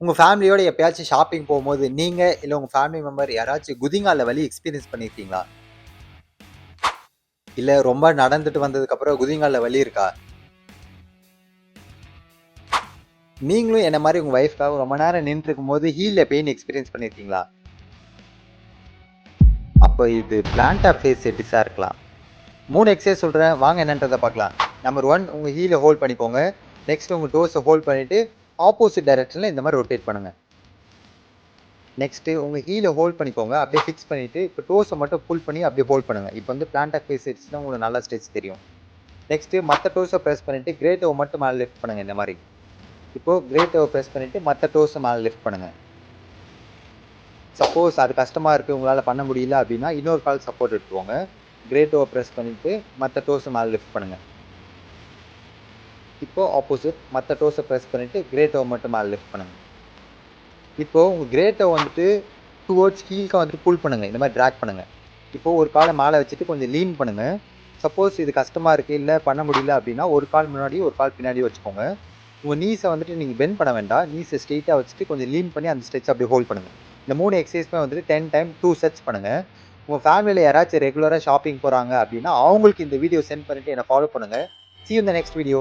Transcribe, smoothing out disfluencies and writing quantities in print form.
உங்க ஃபேமிலியோட எப்பயாச்சும் ஷாப்பிங் போகும்போது, நீங்க இல்ல உங்க ஃபேமிலி மெம்பர் யாராச்சும் குதிங்கால்ல வலி எக்ஸ்பீரியன்ஸ் பண்ணியிருக்கீங்களா? இல்ல ரொம்ப நடந்துட்டு வந்ததுக்கு அப்புறம் குதிங்கால்ல வலி இருக்கா? நீங்களும் என்ன மாரி உங்க வைஃப்க்காக ரொம்ப நேரம் நின்னுட்டுருக்கும்போது ஹீல்ல பெயின் எக்ஸ்பீரியன்ஸ் பண்ணியிருக்கீங்களா? அப்ப இது பிளான்டார் ஃபேசியடிஸா இருக்கலாம். 3 எக்சர்சைஸ் சொல்றேன். வாங்க என்னன்றத பார்க்கலாம். நம்பர் 1 உங்க ஹீல ஹோல்ட் பண்ணிக்கோங்க. நெக்ஸ்ட் உங்க டோஸ ஹோல்ட் பண்ணிட்டு, ஆப்போசிட் டைரக்ஷன்ல இந்த மாரி ரொட்டேட் பண்ணுங்க. நெக்ஸ்ட் உங்க ஹீல ஹோல்ட் பண்ணிக்கோங்க. அப்படியே ஃபிக்ஸ் பண்ணிட்டு, இப்போ டோஸ மட்டும் புல் பண்ணி அப்படியே ஹோல்ட் பண்ணுங்க. இப்போ வந்து பிளான்டார் ஃபேசியடிஸ்னா உங்களுக்கு நல்லா ஸ்ட்ரெச் தெரியும். நெக்ஸ்ட் மத்த டோஸ பிரஸ் பண்ணிட்டு, கிரேட் டோவ மட்டும் மேல லிஃப்ட் பண்ணுங்க இந்த மாரி. இப்போ கிரேட் டோவ பிரஸ் பண்ணிட்டு, மத்த டோஸ மேல லிஃப்ட் பண்ணுங்க. சப்போஸ் அது கஷ்டமா இருக்கு, உங்களால பண்ண முடியல அப்படின்னா, இன்னொரு கால் சப்போர்ட் எடுத்துக்கோங்க. கிரேட் டோவ பிரஸ் பண்ணிட்டு, மத்த டோஸ மேல லிஃப்ட் பண்ணுங்க. இப்போ ஆப்போசிட் மத்த டோஸ பிரஸ் பண்ணிட்டு, கிரேட் டோவ மட்டும் மேல லிஃப்ட் பண்ணுங்க. இப்போ உங்க கிரேட் டோ வந்துட்டு டுவர்ட்ஸ் ஹீல்க்கு வந்துட்டு புல் பண்ணுங்க. இந்த மாரி டிராக் பண்ணுங்க. இப்போ ஒரு கால மேல வச்சுட்டு கொஞ்சம் லீன் பண்ணுங்க. சப்போஸ் இது கஷ்டமா இருக்கு, இல்ல பண்ண முடியல அப்படின்னா, ஒரு கால் முன்னாடி, ஒரு கால் பின்னாடி வச்சுக்கோங்க. உங்க நீஸ வந்துட்டு நீங்க பெண்ட் பண்ண வேண்டாம். நீஸ ஸ்ட்ரெய்ட்டா வச்சுட்டு கொஞ்சம் லீன் பண்ணி அந்த ஸ்ட்ரெச் அப்படியே ஹோல்ட் பண்ணுங்க. இந்த 3 எக்சர்சைஸ்மே வந்துட்டு 10 டைம் 2 செட்ஸ் பண்ணுங்க. உங்க ஃபேமிலில யாராச்சும் ரெகுலரா ஷாப்பிங் போறாங்க அப்படின்னா, அவங்களுக்கு இந்த வீடியோ சென்ட் பண்ணிட்டு என்ன ஃபாலோ பண்ணுங்க. See you in the next video.